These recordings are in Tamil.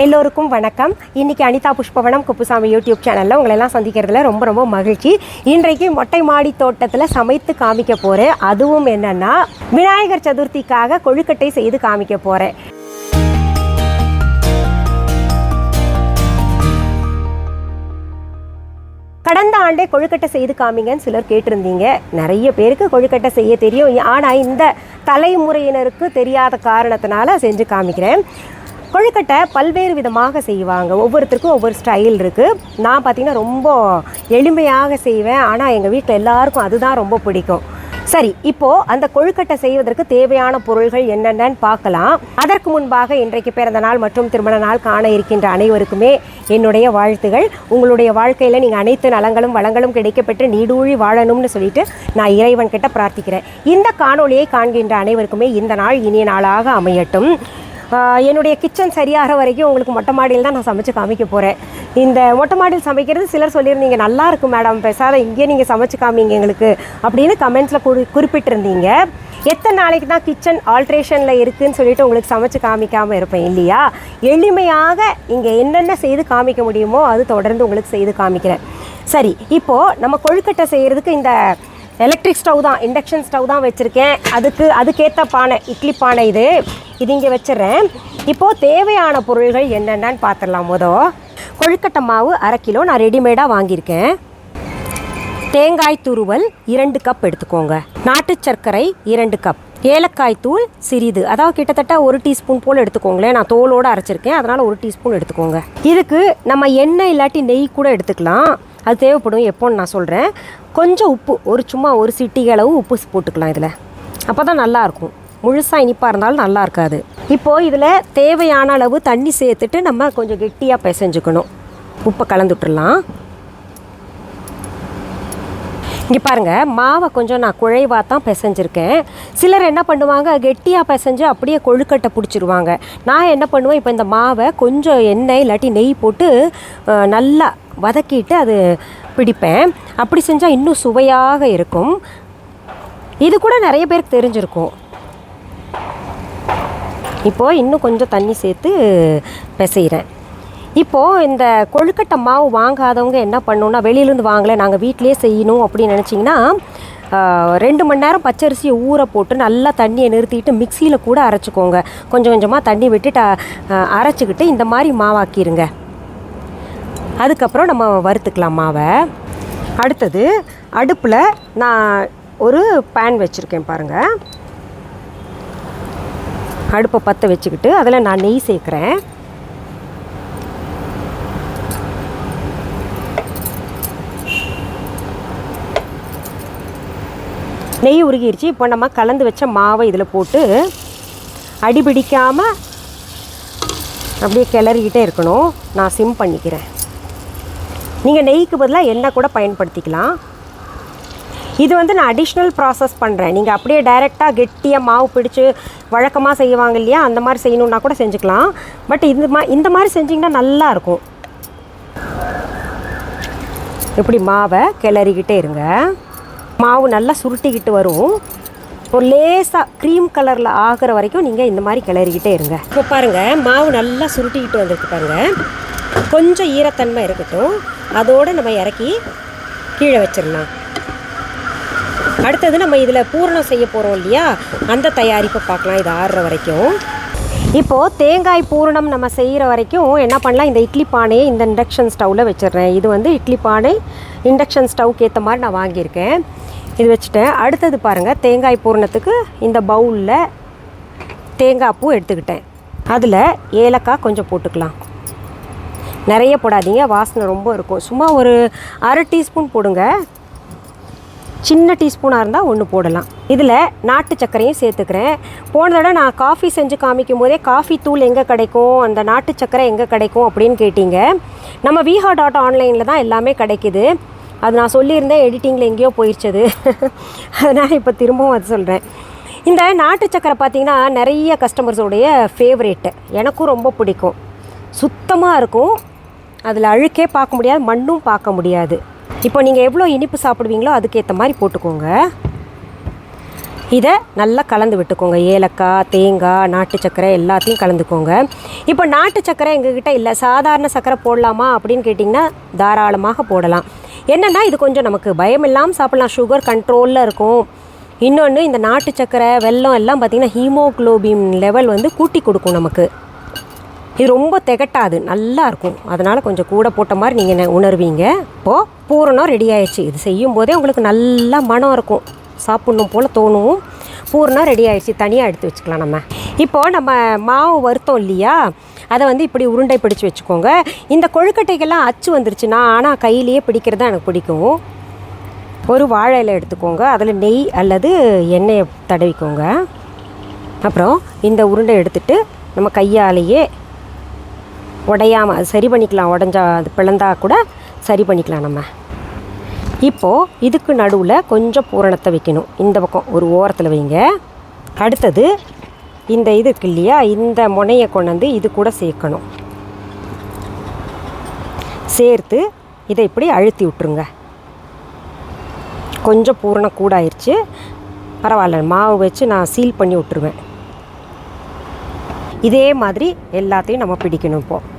எல்லோருக்கும் வணக்கம். இன்றைக்கி அனிதா புஷ்பவனம் குப்புசாமி யூடியூப் சேனலில் உங்களெல்லாம் சந்திக்கிறதுல ரொம்ப ரொம்ப மகிழ்ச்சி. இன்றைக்கு மொட்டை மாடி தோட்டத்தில் சமைத்து காமிக்க போகிறேன். அதுவும் என்னென்னா விநாயகர் சதுர்த்திக்காக கொழுக்கட்டை செய்து காமிக்க போகிறேன். கடந்த ஆண்டே கொழுக்கட்டை செய்து காமிங்கன்னு சிலர் கேட்டிருந்தீங்க. நிறைய பேருக்கு கொழுக்கட்டை செய்ய தெரியும், ஆனால் இந்த தலைமுறையினருக்கு தெரியாத காரணத்தினால செஞ்சு காமிக்கிறேன். கொழுக்கட்டை பல்வேறு விதமாக செய்வாங்க, ஒவ்வொருத்தருக்கும் ஒவ்வொரு ஸ்டைல் இருக்குது. நான் பார்த்திங்கன்னா ரொம்ப எளிமையாக செய்வேன், ஆனால் எங்கள் வீட்டில் எல்லாருக்கும் அதுதான் ரொம்ப பிடிக்கும். சரி, இப்போது அந்த கொழுக்கட்டை செய்வதற்கு தேவையான பொருள்கள் என்னென்னு பார்க்கலாம். அதற்கு முன்பாக இன்றைக்கு பிறந்த நாள் மற்றும் திருமண நாள் காண இருக்கின்ற அனைவருக்குமே என்னுடைய வாழ்த்துகள். உங்களுடைய வாழ்க்கையில் நீங்கள் அனைத்து நலங்களும் வளங்களும் கிடைக்கப்பெற்று நீடூழி வாழணும்னு சொல்லிட்டு நான் இறைவன்கிட்ட பிரார்த்திக்கிறேன். இந்த காணொளியை காண்கின்ற அனைவருக்குமே இந்த நாள் இனிய நாளாக அமையட்டும். என்னுடைய கிச்சன் சரியாக வரைக்கும் உங்களுக்கு மொட்டை மாடியில் தான் நான் சமைச்சு காமிக்க போகிறேன். இந்த மொட்டை மாடியில் சமைக்கிறது சிலர் சொல்லியிருந்தீங்க, நல்லா இருக்கும் மேடம், பேசாத இங்கேயே நீங்கள் சமைச்சு காமிங்க எங்களுக்கு அப்படின்னு கமெண்ட்ஸில் குறிப்பிட்டிருந்தீங்க. எத்தனை நாளைக்கு தான் கிச்சன் ஆல்ட்ரேஷனில் இருக்குதுன்னு சொல்லிட்டு உங்களுக்கு சமைச்சு காமிக்காமல் இருப்பேன் இல்லையா? எளிமையாக இங்கே என்னென்ன செய்து காமிக்க முடியுமோ அது தொடர்ந்து உங்களுக்கு செய்து காமிக்கிறேன். சரி, இப்போது நம்ம கொழுக்கட்டை செய்கிறதுக்கு இந்த எலக்ட்ரிக் ஸ்டவ் தான், இண்டக்ஷன் ஸ்டவ் தான் வச்சுருக்கேன். அதுக்கேற்ற பானை, இட்லி பானை இது இங்கே வச்சிடுறேன். இப்போது தேவையான பொருள்கள் என்னென்னு பார்த்துடலாம். கொழுக்கட்டை மாவு 1/2 கிலோ நான் ரெடிமேடாக வாங்கியிருக்கேன். தேங்காய் துருவல் 2 கப் எடுத்துக்கோங்க. நாட்டு சர்க்கரை 2 கப். ஏலக்காய் தூள் சிறிது, அதாவது கிட்டத்தட்ட 1 டீஸ்பூன் போல் எடுத்துக்கோங்களேன். நான் தோலோடு அரைச்சிருக்கேன், அதனால் 1 டீஸ்பூன் எடுத்துக்கோங்க. இதுக்கு நம்ம எண்ணெய் இல்லாட்டி நெய் கூட எடுத்துக்கலாம், அது தேவைப்படும். எப்போன்னு நான் சொல்கிறேன். கொஞ்சம் உப்பு, சும்மா ஒரு சிட்டிகை அளவு உப்பு போட்டுக்கலாம் இதில், அப்போ தான் நல்லாயிருக்கும். முழுசாக இனிப்பாக இருந்தாலும் நல்லா இருக்காது. இப்போது இதில் தேவையான அளவு தண்ணி சேர்த்துட்டு நம்ம கொஞ்சம் கெட்டியாக பிசைஞ்சுக்கணும். உப்பை கலந்துட்டுடலாம். இங்கே பாருங்கள், மாவை கொஞ்சம் நான் குழைவாக தான் பிசைஞ்சிருக்கேன். சிலர் என்ன பண்ணுவாங்க, கெட்டியாக பிசைஞ்சு அப்படியே கொழுக்கட்டை பிடிச்சிருவாங்க. நான் என்ன பண்ணுவேன், இப்போ இந்த மாவை கொஞ்சம் எண்ணெய் இல்லாட்டி நெய் போட்டு நல்லா வதக்கிட்டு அது பிடிப்பேன். அப்படி செஞ்சால் இன்னும் சுவையாக இருக்கும். இது கூட நிறைய பேருக்கு தெரிஞ்சிருக்கும். இப்போது இன்னும் கொஞ்சம் தண்ணி சேர்த்து பிசைகிறேன். இப்போது இந்த கொழுக்கட்டை மாவு வாங்காதவங்க என்ன பண்ணணுன்னா, வெளியிலேருந்து வாங்கலை நாங்கள் வீட்டிலே செய்யணும் அப்படின்னு நினச்சிங்கன்னா 2 மணி நேரம் பச்சரிசியை ஊற போட்டு நல்லா தண்ணியை நிறுத்திட்டு மிக்சியில் கூட அரைச்சிக்கோங்க. கொஞ்சம் கொஞ்சமாக தண்ணி விட்டுட்டு அரைச்சிக்கிட்டு இந்த மாதிரி மாவாக்கிடுங்க. அதுக்கப்புறம் நம்ம வறுத்துக்கலாம் மாவை. அடுத்தது அடுப்பில் நான் ஒரு பேன் வச்சுருக்கேன் பாருங்கள். அடுப்பை பற்ற வச்சுக்கிட்டு அதில் நான் நெய் சேர்க்குறேன். நெய் உருகிருச்சு. இப்போ நம்ம கலந்து வச்ச மாவை இதில் போட்டு அடிபிடிக்காமல் அப்படியே கிளறிக்கிட்டே இருக்கணும். நான் சிம் பண்ணிக்கிறேன். நீங்கள் நெய்க்கு பதிலாக எண்ணெய் கூட பயன்படுத்திக்கலாம். இது நான் அடிஷ்னல் ப்ராசஸ் பண்ணுறேன். நீங்கள் அப்படியே டைரெக்டாக கெட்டியாக மாவு பிடிச்சி வழக்கமாக செய்வாங்க இல்லையா, அந்த மாதிரி செய்யணுன்னா கூட செஞ்சுக்கலாம். பட் இந்த மாதிரி செஞ்சிங்கன்னா நல்லாயிருக்கும். இப்படி மாவை கிளறிக்கிட்டே இருங்க. மாவு நல்லா சுருட்டிக்கிட்டு வரும். ஒரு லேசாக க்ரீம் கலரில் ஆகிற வரைக்கும் நீங்கள் இந்த மாதிரி கிளறிக்கிட்டே இருங்க. இப்போ பாருங்கள், மாவு நல்லா சுருட்டிக்கிட்டு வந்துருக்கு பாருங்கள். கொஞ்சம் ஈரத்தன்மை இருக்கட்டும், அதோடு நம்ம இறக்கி கீழே வச்சிடலாம். அடுத்தது நம்ம இதில் பூரணம் செய்ய போகிறோம் இல்லையா, அந்த தயாரிப்பை பார்க்கலாம். இது ஆறுற வரைக்கும். இப்போது தேங்காய் பூரணம் நம்ம செய்கிற வரைக்கும் என்ன பண்ணலாம், இந்த இட்லி பானையை இந்த இண்டக்ஷன் ஸ்டவ்வில் வச்சிடுறேன். இது இட்லி பானை இண்டக்ஷன் ஸ்டவ்க்கு ஏற்ற மாதிரி நான் வாங்கியிருக்கேன். இது வச்சுட்டேன். அடுத்தது பாருங்கள், தேங்காய் பூரணத்துக்கு இந்த பவுலில் தேங்காய் பூ எடுத்துக்கிட்டேன். அதில் ஏலக்காய் கொஞ்சம் போட்டுக்கலாம். நிறைய போடாதீங்க, வாசனை ரொம்ப இருக்கும். சும்மா ஒரு 1/2 டீஸ்பூன் போடுங்க. சின்ன டீஸ்பூனாக இருந்தால் 1 போடலாம். இதில் நாட்டு சர்க்கரையும் சேர்த்துக்கிறேன். போன தடவை நான் காஃபி செஞ்சு காமிக்கும் போதே காஃபி தூள் எங்கே கிடைக்கும், அந்த நாட்டு சர்க்கரை எங்கே கிடைக்கும் அப்படின்னு கேட்டிங்க. நம்ம viha.online தான் எல்லாமே கிடைக்கிது. அது நான் சொல்லியிருந்தேன், எடிட்டிங்கில் எங்கேயோ போயிடுச்சது. அதனால் இப்போ திரும்பவும் அது சொல்கிறேன். இந்த நாட்டு சர்க்கரை பார்த்திங்கன்னா நிறைய கஸ்டமர்ஸோடைய ஃபேவரேட்டு. எனக்கும் ரொம்ப பிடிக்கும். சுத்தமாக இருக்கும், அதில் அழுக்கே பார்க்க முடியாது, மண்ணும் பார்க்க முடியாது. இப்போ நீங்கள் எவ்வளோ இனிப்பு சாப்பிடுவீங்களோ அதுக்கேற்ற மாதிரி போட்டுக்கோங்க. இதை நல்லா கலந்து விட்டுக்கோங்க. ஏலக்காய், தேங்காய், நாட்டு சர்க்கரை எல்லாத்தையும் கலந்துக்கோங்க. இப்போ நாட்டு சர்க்கரை எங்ககிட்ட இல்லை, சாதாரண சர்க்கரை போடலாமா அப்படின்னு கேட்டிங்கன்னா தாராளமாக போடலாம். என்னென்னா இது கொஞ்சம் நமக்கு பயம் இல்லாமல் சாப்பிட்லாம், சுகர் கண்ட்ரோலில் இருக்கும். இன்னொன்று இந்த நாட்டு சர்க்கரை, வெல்லம் எல்லாம் பார்த்திங்கன்னா ஹீமோக்ளோபின் லெவல் வந்து கூட்டி கொடுக்கும் நமக்கு. இது ரொம்ப திகட்டாது, நல்லாயிருக்கும். அதனால் கொஞ்சம் கூட போட்ட மாதிரி நீங்கள் உணர்வீங்க. இப்போது பூரணம் ரெடி ஆயிடுச்சு. இது செய்யும் போதே உங்களுக்கு நல்லா மனம் இருக்கும், சாப்பிட்ணும் போல் தோணும். பூரணம் ரெடி ஆயிடுச்சு, தனியாக எடுத்து வச்சுக்கலாம். நம்ம இப்போது நம்ம மாவு வறுத்தோம் இல்லையா, அதை வந்து இப்படி உருண்டை பிடிச்சி வச்சுக்கோங்க. இந்த கொழுக்கட்டைக்கெல்லாம் அச்சு வந்துருச்சுன்னா ஆனால் கையிலேயே பிடிக்கிறது தான் எனக்கு பிடிக்கும். ஒரு வாழை இலை எடுத்துக்கோங்க, அதில் நெய் அல்லது எண்ணெயை தடவிக்கோங்க. அப்புறம் இந்த உருண்டை எடுத்துகிட்டு நம்ம கையாலேயே உடையாமல் அது சரி பண்ணிக்கலாம். உடஞ்சா அது பிளந்தா கூட சரி பண்ணிக்கலாம் நம்ம. இப்போது இதுக்கு நடுவில் கொஞ்சம் பூரணத்தை வைக்கணும். இந்த பக்கம் ஒரு ஓரத்தில் வைங்க. அடுத்தது இந்த இது இருக்கு இல்லையா, இந்த முனையை கொண்டாந்து இது கூட சேர்க்கணும். சேர்த்து இதை இப்படி அழுத்தி விட்டுருங்க. கொஞ்சம் பூரணம் கூட ஆயிடுச்சு, பரவாயில்ல, மாவு வச்சு நான் சீல் பண்ணி விட்டுருவேன். இதே மாதிரி எல்லாத்தையும் நம்ம பிடிக்கணும். இப்போது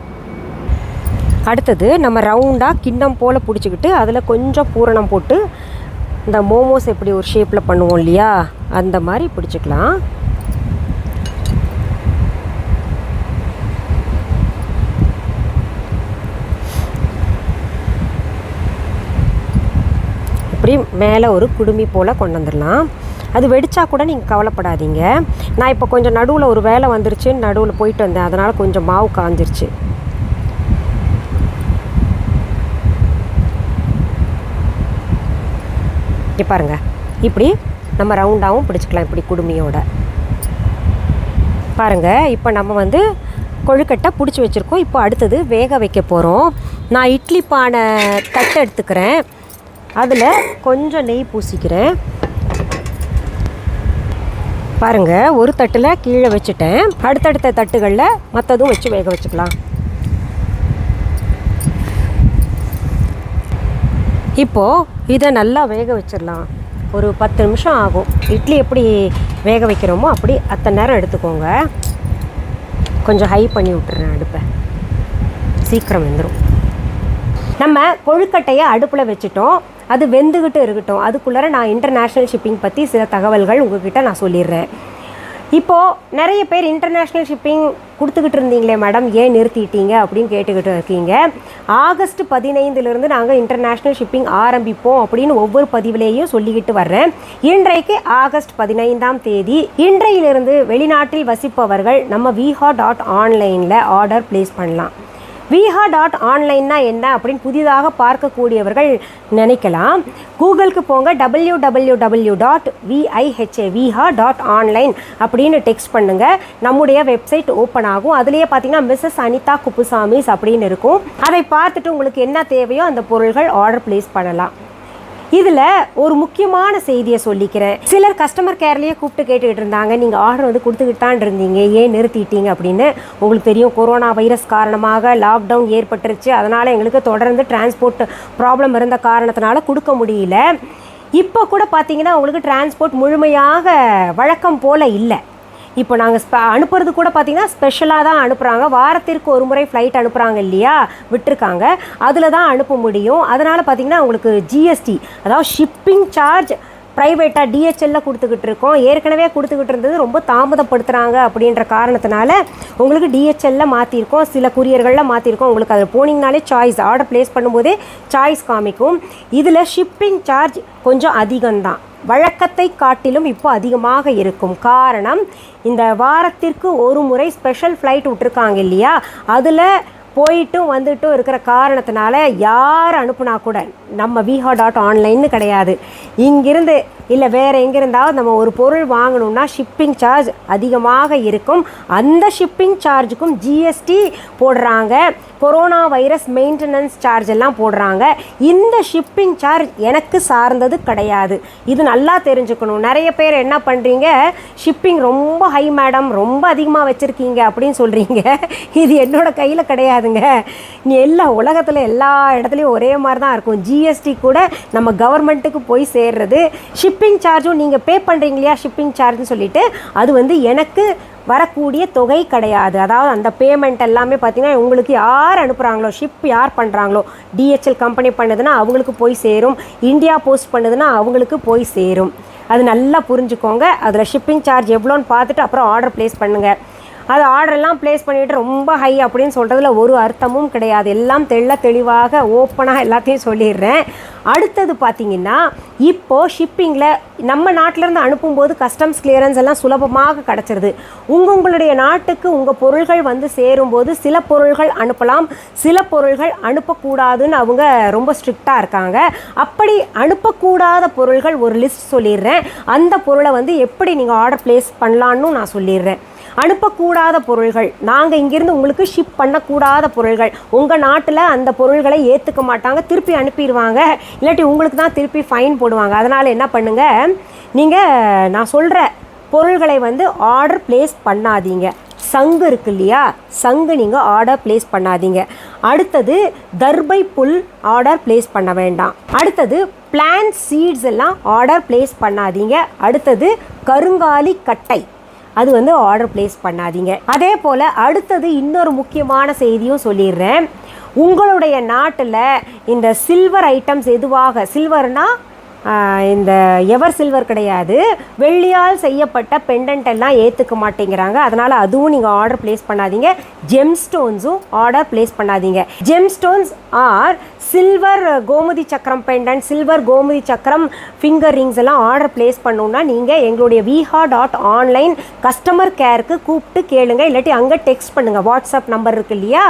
அடுத்தது நம்ம ரவுண்டாக கிண்ணம் போல் பிடிச்சிக்கிட்டு அதில் கொஞ்சம் பூரணம் போட்டு இந்த மோமோஸ் எப்படி ஒரு ஷேப்பில் பண்ணுவோம் இல்லையா, அந்த மாதிரி பிடிச்சிக்கலாம். இப்படி மேலே ஒரு குடுமி போல் கொண்டு வந்துடலாம். அது வெடிச்சா கூட நீங்கள் கவலைப்படாதீங்க. நான் இப்போ கொஞ்சம் நடுவில் ஒரு வேலை வந்துருச்சுன்னு நடுவில் போயிட்டு வந்தேன், அதனால் கொஞ்சம் மாவு காஞ்சிருச்சு. இங்கே பாருங்கள், இப்படி நம்ம ரவுண்டாகவும் பிடிச்சிக்கலாம், இப்படி குடுமியோட. பாருங்கள், இப்போ நம்ம வந்து கொழுக்கட்டை பிடிச்சி வச்சுருக்கோம். இப்போ அடுத்தது வேக வைக்க போகிறோம். நான் இட்லி பானை தட்டை எடுத்துக்கிறேன், அதில் கொஞ்சம் நெய் பூசிக்கிறேன். பாருங்கள், ஒரு தட்டில் கீழே வச்சுட்டேன். அடுத்தடுத்த தட்டுகளில் மற்றதும் வச்சு வேக வச்சுக்கலாம். இப்போது இதை நல்லா வேக வச்சிடலாம். ஒரு 10 நிமிஷம் ஆகும். இட்லி எப்படி வேக வைக்கிறோமோ அப்படி அத்தனை நேரம் எடுத்துக்கோங்க. கொஞ்சம் ஹை பண்ணி விட்டுறேன் அடுப்பை, சீக்கிரம் வெந்துடும். நம்ம கொழுக்கட்டையை அடுப்பில் வச்சுட்டோம், அது வெந்துக்கிட்டு இருக்கட்டும். அதுக்குள்ளார நான் இன்டர்நேஷ்னல் ஷிப்பிங் பற்றி சில தகவல்கள் உங்கள்கிட்ட நான் சொல்லிடுறேன். இப்போது நிறைய பேர் இன்டர்நேஷ்னல் ஷிப்பிங் கொடுத்துக்கிட்டு இருந்தீங்களே மேடம், ஏன் நிறுத்திட்டீங்க அப்படின்னு கேட்டுக்கிட்டு இருக்கீங்க. ஆகஸ்ட் 15 நாங்கள் இன்டர்நேஷ்னல் ஷிப்பிங் ஆரம்பிப்போம் அப்படின்னு ஒவ்வொரு பதிவிலேயும் சொல்லிக்கிட்டு வர்றேன். இன்றைக்கு ஆகஸ்ட் 15 இன்றையிலிருந்து வெளிநாட்டில் வசிப்பவர்கள் நம்ம viha.online ஆர்டர் ப்ளேஸ் பண்ணலாம். viha.online என்ன அப்படின்னு புதிதாக பார்க்கக்கூடியவர்கள் நினைக்கலாம். கூகுளுக்கு போங்க, www.viha.online அப்படின்னு டெக்ஸ்ட் பண்ணுங்கள். நம்முடைய வெப்சைட் ஓப்பன் ஆகும். அதுலேயே பார்த்தீங்கன்னா மிஸ்ஸஸ் அனிதா குப்புசாமிஸ் அப்படின்னு இருக்கும். அதை பார்த்துட்டு உங்களுக்கு என்ன தேவையோ அந்த பொருள்கள் ஆர்டர் ப்ளேஸ் பண்ணலாம். இதில் ஒரு முக்கியமான செய்தியை சொல்லிக்கிறேன். சிலர் கஸ்டமர் கேர்லேயே கூப்பிட்டு கேட்டுக்கிட்டு இருந்தாங்க, நீங்கள் ஆர்டர் வந்து கொடுத்துக்கிட்டு தான் இருந்தீங்க, ஏன் நிறுத்திட்டீங்க அப்படின்னு. உங்களுக்கு தெரியும், கொரோனா வைரஸ் காரணமாக லாக்டவுன் ஏற்பட்டுருச்சு. அதனால் எங்களுக்கு தொடர்ந்து டிரான்ஸ்போர்ட் ப்ராப்ளம் இருந்த காரணத்தினால கொடுக்க முடியல. இப்போ கூட பார்த்தீங்கன்னா உங்களுக்கு டிரான்ஸ்போர்ட் முழுமையாக வழக்கம் போல் இல்லை. இப்போ நாங்கள் அனுப்புறது கூட பார்த்திங்கன்னா ஸ்பெஷலாக தான் அனுப்புகிறாங்க. வாரத்திற்கு ஒரு முறை ஃப்ளைட் அனுப்புகிறாங்க இல்லையா, விட்டுருக்காங்க, அதில் தான் அனுப்ப முடியும். அதனால் பார்த்திங்கன்னா உங்களுக்கு ஜிஎஸ்டி, அதாவது ஷிப்பிங் சார்ஜ் ப்ரைவேட்டாக டிஹெச்எல்ல கொடுத்துக்கிட்டு இருக்கோம். ஏற்கனவே கொடுத்துக்கிட்டு இருந்தது ரொம்ப தாமதப்படுத்துகிறாங்க அப்படின்ற காரணத்தினால உங்களுக்கு டிஹெச்எல்ல மாற்றிருக்கோம், சில குரியர்களில் மாற்றிருக்கோம். உங்களுக்கு அதில் போனீங்கனாலே சாய்ஸ், ஆர்டர் ப்ளேஸ் பண்ணும்போதே சாய்ஸ் காமிக்கும். இதில் ஷிப்பிங் சார்ஜ் கொஞ்சம் அதிகம்தான், வழக்கத்தை காட்டிலும் இப்போ அதிகமாக இருக்கும். காரணம், இந்த வாரத்திற்கு ஒரு முறை ஸ்பெஷல் ஃப்ளைட் விட்டுருக்காங்க இல்லையா, அதில் போயிட்டும் வந்துட்டும் இருக்கிற காரணத்தினால யார் அனுப்புனா கூட நம்ம viha.online கிடையாது. இங்கிருந்து இல்லை வேறு எங்கிருந்தாவது நம்ம ஒரு பொருள் வாங்கணும்னா ஷிப்பிங் சார்ஜ் அதிகமாக இருக்கும். அந்த ஷிப்பிங் சார்ஜுக்கும் ஜிஎஸ்டி போடுறாங்க, கொரோனா வைரஸ் மெயின்டெனன்ஸ் சார்ஜ் எல்லாம் போடுறாங்க. இந்த ஷிப்பிங் சார்ஜ் எனக்கு சார்ந்தது கிடையாது. இது நல்லா தெரிஞ்சுக்கணும். நிறைய பேர் என்ன பண்ணுறீங்க, ஷிப்பிங் ரொம்ப ஹை மேடம், ரொம்ப அதிகமாக வச்சுருக்கீங்க அப்படின்னு சொல்கிறீங்க. இது என்னோட கையில் கிடையாதுங்க. நீ எல்லா உலகத்தில் எல்லா இடத்துலையும் ஒரே மாதிரி தான் இருக்கும். ஜிஎஸ்டி கூட நம்ம கவர்மெண்ட்டுக்கு போய் சேர்றது. ஷிப்பிங் சார்ஜும் நீங்கள் பே பண்ணுறீங்க இல்லையா ஷிப்பிங் சார்ஜ்னு சொல்லிவிட்டு அது வந்து எனக்கு வரக்கூடிய தொகை கிடையாது. அதாவது அந்த பேமெண்ட் எல்லாமே பார்த்திங்கன்னா உங்களுக்கு யார் அனுப்புகிறாங்களோ, ஷிப் யார் பண்ணுறாங்களோ, டிஹெச்எல் கம்பெனி பண்ணுதுன்னா அவங்களுக்கு போய் சேரும், இந்தியா போஸ்ட் பண்ணுதுன்னா அவங்களுக்கு போய் சேரும். அது நல்லா புரிஞ்சுக்கோங்க. அதில் ஷிப்பிங் சார்ஜ் எவ்வளோன்னு பார்த்துட்டு அப்புறம் ஆர்டர் ப்ளேஸ் பண்ணுங்கள். அது ஆர்டரெல்லாம் ப்ளேஸ் பண்ணிவிட்டு ரொம்ப ஹை அப்படின்னு சொல்கிறதுல ஒரு அர்த்தமும் கிடையாது. எல்லாம் தெளிவாக ஓப்பனாக எல்லாத்தையும் சொல்லிடுறேன். அடுத்தது பார்த்திங்கன்னா இப்போது ஷிப்பிங்கில் நம்ம நாட்டிலேருந்து அனுப்பும்போது கஸ்டம்ஸ் கிளியரன்ஸ் எல்லாம் சுலபமாக கிடச்சிருது. உங்களுடைய நாட்டுக்கு உங்கள் பொருள்கள் வந்து சேரும்போது சில பொருள்கள் அனுப்பலாம், சில பொருள்கள் அனுப்பக்கூடாதுன்னு அவங்க ரொம்ப ஸ்ட்ரிக்டாக இருக்காங்க. அப்படி அனுப்பக்கூடாத பொருள்கள் ஒரு லிஸ்ட் சொல்லிடுறேன். அந்த பொருளை வந்து எப்படி நீங்கள் ஆர்டர் ப்ளேஸ் பண்ணலான்னு நான் சொல்லிடுறேன். அனுப்பக்கூடாத பொருள்கள், நாங்கள் இங்கேருந்து உங்களுக்கு ஷிப் பண்ணக்கூடாத பொருள்கள், உங்கள் நாட்டில் அந்த பொருள்களை ஏற்றுக்க மாட்டாங்க, திருப்பி அனுப்பிடுவாங்க, இல்லாட்டி உங்களுக்கு தான் திருப்பி ஃபைன் போடுவாங்க. அதனால் என்ன பண்ணுங்கள், நீங்கள் நான் சொல்கிற பொருள்களை வந்து ஆர்டர் ப்ளேஸ் பண்ணாதீங்க. சங்கு இருக்கு இல்லையா, சங்கு நீங்கள் ஆர்டர் ப்ளேஸ் பண்ணாதீங்க. அடுத்தது தர்பை புல் ஆர்டர் ப்ளேஸ் பண்ண வேண்டாம். அடுத்தது பிளான்ட் சீட்ஸ் எல்லாம் ஆர்டர் ப்ளேஸ் பண்ணாதீங்க. அடுத்தது கருங்காலி கட்டை, அது வந்து ஆர்டர் ப்ளேஸ் பண்ணாதீங்க. அதே போல் அடுத்தது இன்னொரு முக்கியமான செய்தியும் சொல்லிடுறேன். உங்களுடைய நாட்டில் இந்த சில்வர் ஐட்டம்ஸ் எதுவாக, சில்வர்னால் இந்த எவர் சில்வர் கிடையாது, வெள்ளியால் செய்யப்பட்ட பெண்டன்ட் எல்லாம் ஏற்றுக்க மாட்டேங்கிறாங்க. அதனால் அதுவும் நீங்கள் ஆர்டர் ப்ளேஸ் பண்ணாதீங்க. ஜெம் ஸ்டோன்ஸும் ஆர்டர் ப்ளேஸ் பண்ணாதீங்க. GeM stones R silver Gomathi சக்கரம் பெண்டன்ட், சில்வர் கோமதி சக்கரம் ஃபிங்கர் ரிங்ஸ் எல்லாம் ஆர்டர் ப்ளேஸ் பண்ணணுன்னா நீங்கள் எங்களுடைய viha.online கஸ்டமர் கேருக்கு கூப்பிட்டு கேளுங்க, இல்லாட்டி அங்கே டெக்ஸ்ட் பண்ணுங்கள். வாட்ஸ்அப் நம்பர் இருக்குது இல்லையா,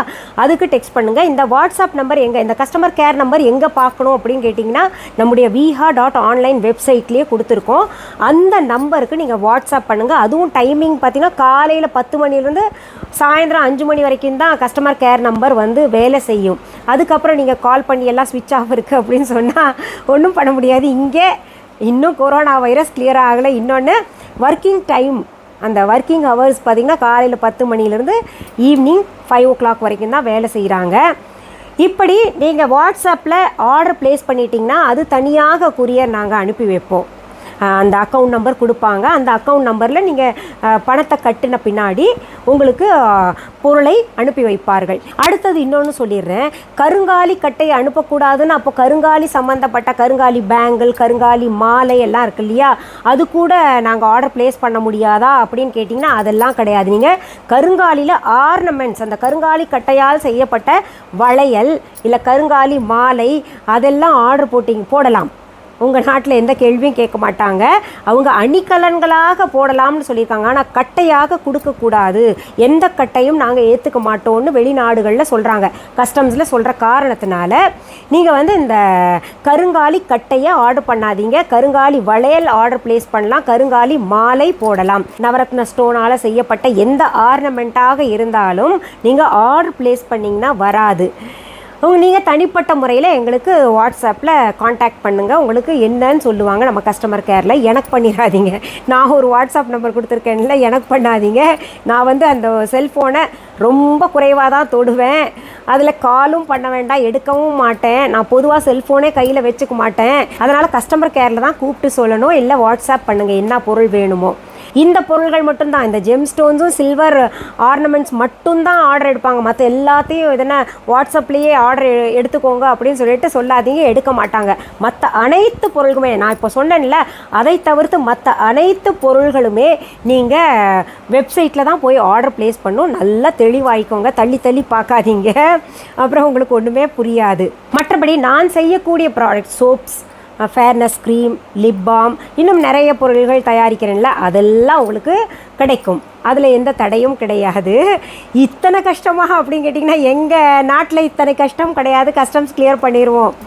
அதுக்கு டெக்ஸ்ட் பண்ணுங்கள். இந்த வாட்ஸ்அப் நம்பர் எங்கே, இந்த கஸ்டமர் கேர் நம்பர் எங்கே பார்க்கணும் அப்படின்னு கேட்டிங்கன்னா நம்முடைய viha.online வெப்சைட்லேயே கொடுத்துருக்கோம். அந்த நம்பருக்கு நீங்கள் வாட்ஸ்அப் பண்ணுங்கள். அதுவும் டைமிங் பார்த்திங்கன்னா காலையில் 10 மணிலேருந்து சாயந்தரம் 5 மணி வரைக்கும் தான் கஸ்டமர் கேர் நம்பர் வந்து வேலை செய்யும். அதுக்கப்புறம் நீங்கள் கால் பண்ணி எல்லாம் ஸ்விட்ச் ஆஃப் இருக்குது அப்படின்னு சொன்னால் ஒன்றும் பண்ண முடியாது. இங்கே இன்னும் கொரோனா வைரஸ் கிளியர் ஆகலை. இன்னொன்று ஒர்க்கிங் டைம், அந்த ஒர்க்கிங் ஹவர்ஸ் பார்த்திங்கன்னா காலையில் 10 மணிலேருந்து ஈவினிங் 5 o'clock வரைக்கும் தான் வேலை செய்கிறாங்க. இப்படி நீங்கள் வாட்ஸ்அப்பில் ஆர்டர் ப்ளேஸ் பண்ணிட்டீங்கன்னா அது தனியாக கொரியர் நாங்கள் அனுப்பி வைப்போம். அந்த அக்கௌண்ட் நம்பர் கொடுப்பாங்க. அந்த அக்கௌண்ட் நம்பரில் நீங்கள் பணத்தை கட்டின பின்னாடி உங்களுக்கு பொருளை அனுப்பி வைப்பார்கள். அடுத்தது இன்னொன்று சொல்லிடுறேன், கருங்காலி கட்டை அனுப்பக்கூடாதுன்னு. அப்போ கருங்காலி சம்மந்தப்பட்ட கருங்காலி பேங்கிள், கருங்காலி மாலை எல்லாம் இருக்கு இல்லையா, அது கூட நாங்கள் ஆர்டர் ப்ளேஸ் பண்ண முடியாதா அப்படின்னு கேட்டிங்கன்னா அதெல்லாம் கிடையாது. நீங்கள் கருங்காலியில் ஆர்னமெண்ட்ஸ், அந்த கருங்காலி கட்டையால் செய்யப்பட்ட வளையல் இல்லை கருங்காலி மாலை அதெல்லாம் ஆர்டர் போடலாம். உங்கள் நாட்டில் எந்த கேள்வியும் கேட்க மாட்டாங்க. அவங்க அணிகலன்களாக போடலாம்னு சொல்லியிருக்காங்க. ஆனால் கட்டையாக கொடுக்கக்கூடாது, எந்த கட்டையும் நாங்கள் ஏற்றுக்க மாட்டோம்னு வெளிநாடுகளில் சொல்கிறாங்க. கஸ்டம்ஸில் சொல்கிற காரணத்தினால நீங்கள் வந்து இந்த கருங்காலி கட்டையை ஆர்டர் பண்ணாதீங்க. கருங்காலி வளையல் ஆர்டர் ப்ளேஸ் பண்ணலாம், கருங்காலி மாலை போடலாம். நவரத்ன ஸ்டோனால் செய்யப்பட்ட எந்த ஆர்னமெண்ட்டாக இருந்தாலும் நீங்கள் ஆர்டர் ப்ளேஸ் பண்ணிங்கன்னா வராது. நீங்கள் தனிப்பட்ட முறையில் எங்களுக்கு வாட்ஸ்அப்பில் காண்டாக்ட் பண்ணுங்கள். உங்களுக்கு என்னன்னு சொல்லுவாங்க நம்ம கஸ்டமர் கேரில். எனக்கு பண்ணிடாதீங்க. நான் ஒரு வாட்ஸ்அப் நம்பர் கொடுத்துருக்கேன்ல, எனக்கு பண்ணாதீங்க. நான் வந்து அந்த செல்ஃபோனை ரொம்ப குறைவாக தான் தொடுவேன். அதில் காலும் பண்ண வேண்டாம், எடுக்கவும் மாட்டேன். நான் பொதுவாக செல்ஃபோனே கையில் வச்சுக்க மாட்டேன். அதனால் கஸ்டமர் கேரில் தான் கூப்பிட்டு சொல்லணும், இல்லை வாட்ஸ்அப் பண்ணுங்கள் என்ன பொருள் வேணுமோ. இந்த பொருள்கள் மட்டும்தான், இந்த ஜெம் ஸ்டோன்ஸும் சில்வர் ஆர்னமெண்ட்ஸ் மட்டும்தான் ஆர்டர் எடுப்பாங்க. மற்ற எல்லாத்தையும் எதனா வாட்ஸ்அப்லேயே ஆர்டர் எடுத்துக்கோங்க அப்படின்னு சொல்லிட்டு சொல்லாதீங்க, எடுக்க மாட்டாங்க. மற்ற அனைத்து பொருள்களுமே நான் இப்போ சொன்னேன்ல, அதை தவிர்த்து மற்ற அனைத்து பொருள்களுமே நீங்கள் வெப்சைட்டில் தான் போய் ஆர்டர் ப்ளேஸ் பண்ணணும். நல்லா தெளிவாயிக்கோங்க, தள்ளி பார்க்காதீங்க, அப்புறம் உங்களுக்கு ஒன்றுமே புரியாது. மற்றபடி நான் செய்யக்கூடிய product soaps, fairness cream, lip balm, இன்னும் நிறைய பொருள்கள் தயாரிக்கிறேன்ல, அதெல்லாம் உங்களுக்கு கிடைக்கும். அதில் எந்த தடையும் கிடையாது. இத்தனை கஷ்டமாக அப்படின்னு கேட்டிங்கன்னா எங்கள் நாட்டில் இத்தனை கஷ்டம் கிடையாது. கஸ்டம்ஸ் கிளியர் பண்ணிடுவோம்.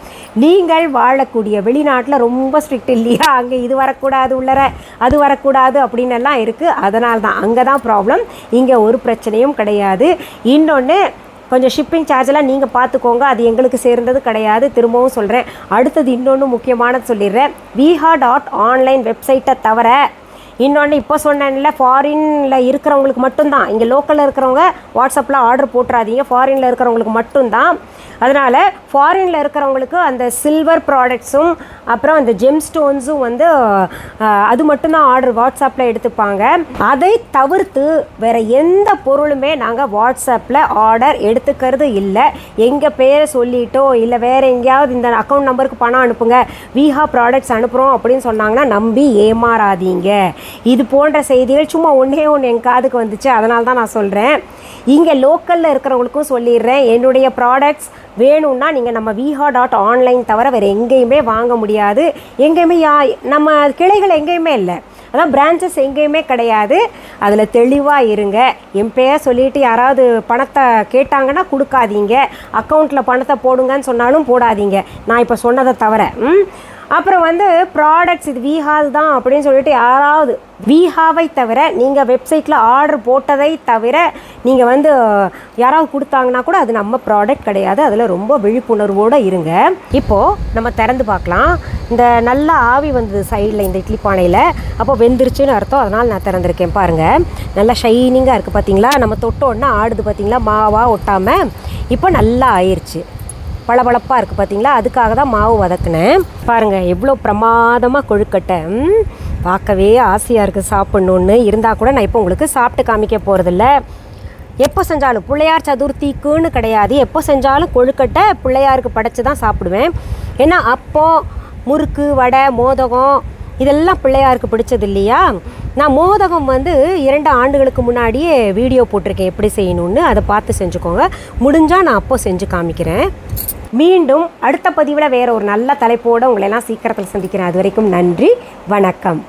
நீங்கள் வாழக்கூடிய வெளிநாட்டில் ரொம்ப ஸ்ட்ரிக்ட் இல்லையா, அங்கே இது வரக்கூடாது, உள்ளர அது வரக்கூடாது அப்படின்னு எல்லாம் இருக்குது. அதனால தான் அங்கே தான் ப்ராப்ளம். இங்கே ஒரு பிரச்சனையும் கிடையாது. இன்னொன்று, கொஞ்சம் ஷிப்பிங் சார்ஜெல்லாம் நீங்கள் பார்த்துக்கோங்க, அது எங்களுக்கு சேர்ந்தது கிடையாது. திரும்பவும் சொல்கிறேன். அடுத்தது இன்னொன்று முக்கியமானது சொல்லிடுறேன். viha.online வெப்சைட்டை தவிர இன்னொன்று இப்போ சொன்னேன்ல, ஃபாரினில் இருக்கிறவங்களுக்கு மட்டும்தான். இங்கே லோக்கலில் இருக்கிறவங்க வாட்ஸ்அப்பில் ஆர்டர் போட்டுறாதீங்க. ஃபாரினில் இருக்கிறவங்களுக்கு மட்டும்தான். அதனால் ஃபாரினில் இருக்கிறவங்களுக்கு அந்த சில்வர் ப்ராடக்ட்ஸும் அப்புறம் அந்த ஜெம் ஸ்டோன்ஸும் வந்து அது மட்டும்தான் ஆர்டர் வாட்ஸ்அப்பில் எடுத்துப்பாங்க. அதை தவிர்த்து வேறு எந்த பொருளுமே நாங்கள் வாட்ஸ்அப்பில் ஆர்டர் எடுத்துக்கிறது இல்லை. எங்கள் பேரை சொல்லிட்டோ இல்லை வேறு எங்கேயாவது இந்த அக்கௌண்ட் நம்பருக்கு பணம் அனுப்புங்க, விஹா ப்ராடக்ட்ஸ் அனுப்புகிறோம் அப்படின்னு சொன்னாங்கன்னா நம்பி ஏமாறாதீங்க. இது போன்ற செய்திகள் சும்மா ஒன்றே ஒன்று என் காதுக்கு வந்துச்சு, அதனால தான் நான் சொல்கிறேன். இங்கே லோக்கலில் இருக்கிறவங்களுக்கும் சொல்லிடுறேன், என்னுடைய ப்ராடக்ட்ஸ் வேணும்னா நீங்கள் நம்ம viha.online தவிர வேறு எங்கேயுமே வாங்க முடியாது. எங்கேயுமே நம்ம கிளைகள் எங்கேயுமே இல்லை, அதான் பிரான்ச்சஸ் எங்கேயுமே கிடையாது. அதில் தெளிவாக இருங்க. என் பேர் சொல்லிவிட்டு யாராவது பணத்தை கேட்டாங்கன்னா கொடுக்காதீங்க, அக்கௌண்ட்டில் பணத்தை போடுங்கன்னு சொன்னாலும் போடாதீங்க, நான் இப்போ சொன்னதை தவிர. அப்புறம் வந்து ப்ராடக்ட்ஸ் இது விஹால் தான் அப்படின்னு சொல்லிட்டு யாராவது விஹாவை தவிர நீங்கள் வெப்சைட்டில் ஆர்டர் போட்டதை தவிர நீங்கள் வந்து யாராவது கொடுத்தாங்கன்னா கூட அது நம்ம ப்ராடக்ட் கிடையாது. அதில் ரொம்ப விழிப்புணர்வோடு இருங்க. இப்போது நம்ம திறந்து பார்க்கலாம். இந்த நல்லா ஆவி வந்தது சைடில் இந்த இட்லி பானையில், அப்போ வெந்துருச்சுன்னு அர்த்தம். அதனால் நான் திறந்துருக்கேன். பாருங்கள், நல்லா ஷைனிங்காக இருக்குது பார்த்தீங்களா? நம்ம தொட்டோன்னா ஆடுது பார்த்தீங்களா, மாவாக ஒட்டாமல். இப்போ நல்லா ஆயிடுச்சு, பளபளப்பாக இருக்குது பார்த்தீங்களா? அதுக்காக தான் மாவு வதக்குனேன். பாருங்கள் எவ்வளோ பிரமாதமாக கொழுக்கட்டை, பார்க்கவே ஆசையாக இருக்குது சாப்பிட்ணுன்னு. இருந்தால் கூட நான் இப்போ உங்களுக்கு சாப்பிட்டு காமிக்க போகிறதில்ல. எப்போ செஞ்சாலும் பிள்ளையார் சதுர்த்திக்குன்னு கிடையாது, எப்போ செஞ்சாலும் கொழுக்கட்டை பிள்ளையாருக்கு படைச்சி தான் சாப்பிடுவேன். ஏன்னா அப்போ முறுக்கு, வடை, மோதகம் இதெல்லாம் பிள்ளையாருக்கு பிடிச்சது இல்லையா? நான் மோதகம் வந்து 2 ஆண்டுகளுக்கு முன்னாடியே வீடியோ போட்டிருக்கேன் எப்படி செய்யணும்னு, அதை பார்த்து செஞ்சுக்கோங்க. முடிஞ்சால் நான் அப்போ செஞ்சு காமிக்கிறேன். மீண்டும் அடுத்த பதிவில் வேறு ஒரு நல்ல தலைப்போடு உங்களெல்லாம் சீக்கிரத்தில் சந்திக்கிறேன். அது வரைக்கும் நன்றி, வணக்கம்.